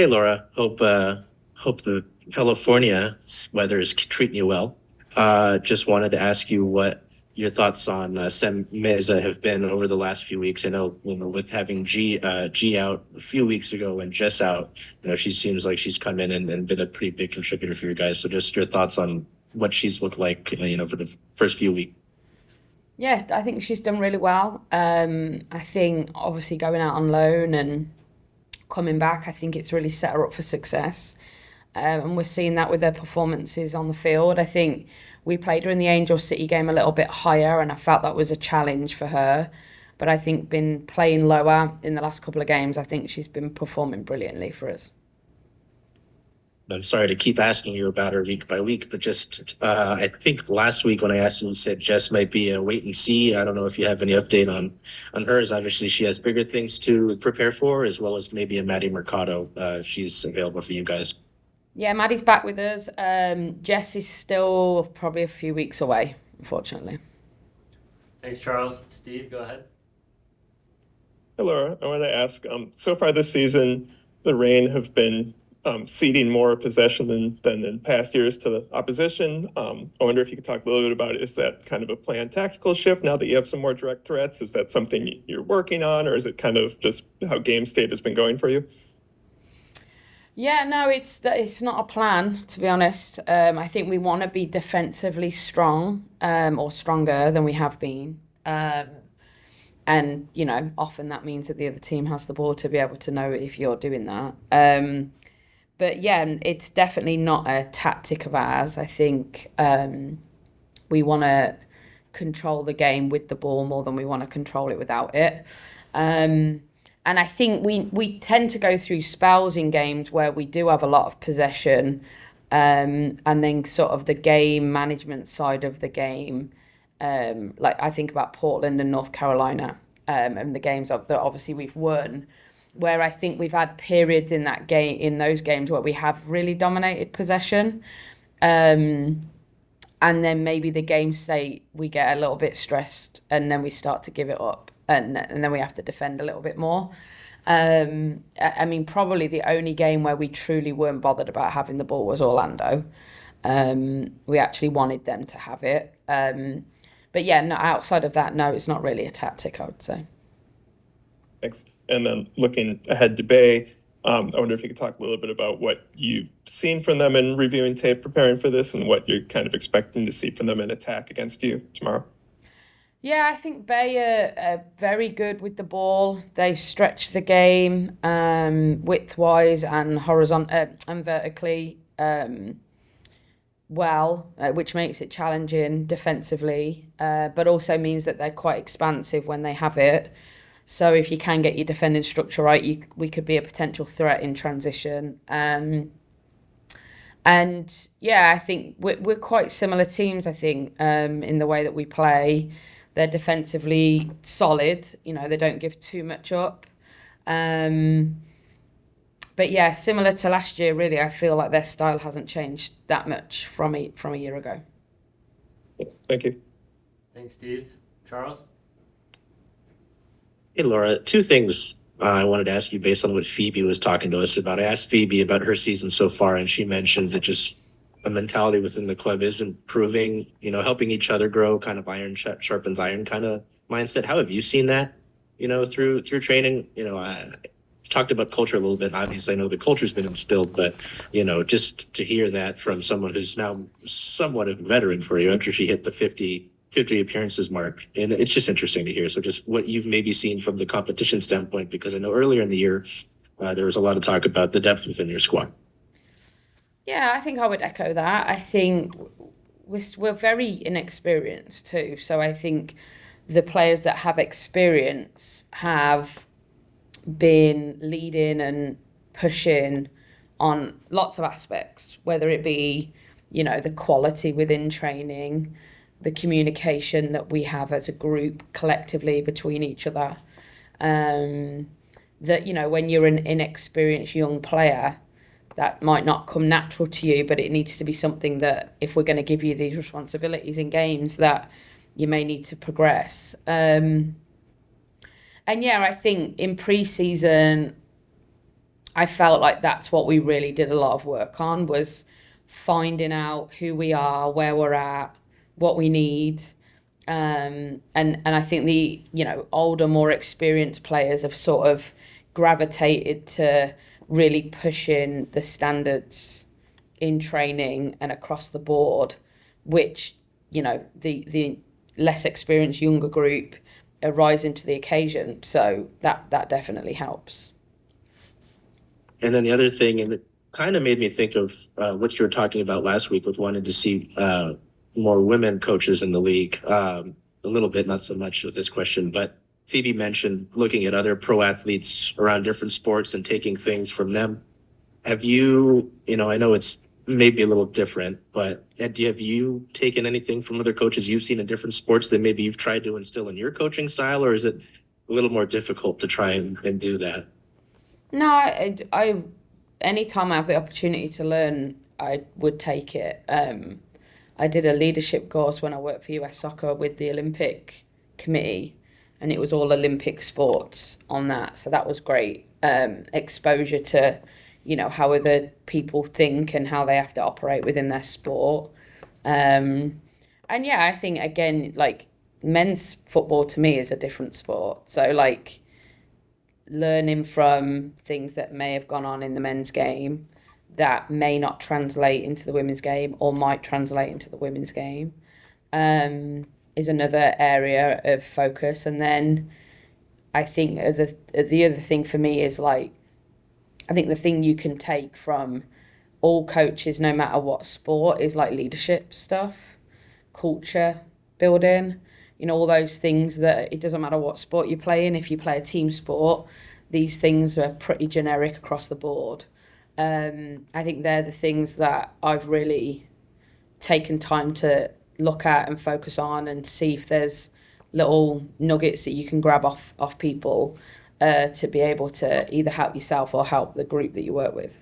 Hey Laura, hope the California weather is treating you well. Just wanted to ask you what your thoughts on Sem Meza have been over the last few weeks. I know, with having G out a few weeks ago and Jess out, she seems like she's come in and been a pretty big contributor for you guys. So just your thoughts on what she's looked like, for the first few weeks. Yeah, I think she's done really well. I think obviously going out on loan and coming back, I think it's really set her up for success. And we're seeing that with her performances on the field. I think we played her in the Angel City game a little bit higher, and I felt that was a challenge for her. But I think been playing lower in the last couple of games, I think she's been performing brilliantly for us. I'm sorry to keep asking you about her week by week, but just I think last week when I asked you said Jess might be a wait and see. I don't know if you have any update on hers. Obviously, she has bigger things to prepare for, as well as maybe a Maddie Mercado. If she's available for you guys. Yeah, Maddie's back with us. Jess is still probably a few weeks away, unfortunately. Thanks, Charles. Steve, go ahead. Hey, Laura, I want to ask, so far this season, the Reign have been ceding more possession than in past years to the opposition. I wonder if you could talk a little bit about, is that kind of a planned tactical shift now that you have some more direct threats? Is that something you're working on, or is it kind of just how game state has been going for you? Yeah, no, it's not a plan, to be honest. I think we want to be defensively strong, or stronger than we have been. And often that means that the other team has the ball to be able to know if you're doing that. But yeah, it's definitely not a tactic of ours. I think we want to control the game with the ball more than we want to control it without it. And I think we tend to go through spells in games where we do have a lot of possession, and then sort of the game management side of the game. Like I think about Portland and North Carolina, and the games that obviously we've won, where I think we've had periods in those games where we have really dominated possession, and then maybe the game state we get a little bit stressed, and then we start to give it up, and then we have to defend a little bit more. I mean, probably the only game where we truly weren't bothered about having the ball was Orlando. We actually wanted them to have it. But yeah, no, outside of that, no, it's not really a tactic, I would say. Thanks. And then looking ahead to Bay, I wonder if you could talk a little bit about what you've seen from them in reviewing tape, preparing for this, and what you're kind of expecting to see from them in attack against you tomorrow. Yeah, I think Bay are very good with the ball. They stretch the game, width-wise and and vertically, well, which makes it challenging defensively, but also means that they're quite expansive when they have it. So if you can get your defending structure right, we could be a potential threat in transition. And yeah, I think we're quite similar teams. I think, in the way that we play, they're defensively solid. They don't give too much up. Um, but yeah, similar to last year, really, I feel like their style hasn't changed that much from a year ago. Thank you. Thanks, Steve. Charles? Hey Laura, two things I wanted to ask you based on what Phoebe was talking to us about. I asked Phoebe about her season so far, and she mentioned that just a mentality within the club is improving, helping each other grow, kind of iron sharpens iron kind of mindset. How have you seen that, through training? I talked about culture a little bit. Obviously, I know the culture's been instilled, but just to hear that from someone who's now somewhat a veteran for you after she hit the 50 appearances mark, and it's just interesting to hear. So, just what you've maybe seen from the competition standpoint, because I know earlier in the year there was a lot of talk about the depth within your squad. Yeah, I think I would echo that. I think we're very inexperienced too. So I think the players that have experience have been leading and pushing on lots of aspects, whether it be, the quality within training, the communication that we have as a group collectively between each other. Um, that, when you're an inexperienced young player, that might not come natural to you, but it needs to be something that if we're going to give you these responsibilities in games, that you may need to progress. And yeah, I think in pre-season, I felt like that's what we really did a lot of work on, was finding out who we are, where we're at, what we need. And I think the, older, more experienced players have sort of gravitated to really pushing the standards in training and across the board, which, the less experienced younger group are rising to the occasion. So that definitely helps. And then the other thing, and it kind of made me think of what you were talking about last week with wanting to see more women coaches in the league. A little bit, not so much with this question, but Phoebe mentioned looking at other pro athletes around different sports and taking things from them. Have you, I know it's maybe a little different, but have you taken anything from other coaches you've seen in different sports that maybe you've tried to instill in your coaching style, or is it a little more difficult to try and do that? No, anytime I have the opportunity to learn, I would take it. I did a leadership course when I worked for US Soccer with the Olympic Committee, and it was all Olympic sports on that. So that was great exposure to, how other people think and how they have to operate within their sport. And yeah, I think, again, like, men's football to me is a different sport. So, like, learning from things that may have gone on in the men's game that may not translate into the women's game or might translate into the women's game is another area of focus. And then I think the other thing for me is, like, I think the thing you can take from all coaches, no matter what sport, is like leadership stuff, culture building, all those things that it doesn't matter what sport you play in. If you play a team sport, these things are pretty generic across the board. I think they're the things that I've really taken time to look at and focus on and see if there's little nuggets that you can grab off people to be able to either help yourself or help the group that you work with.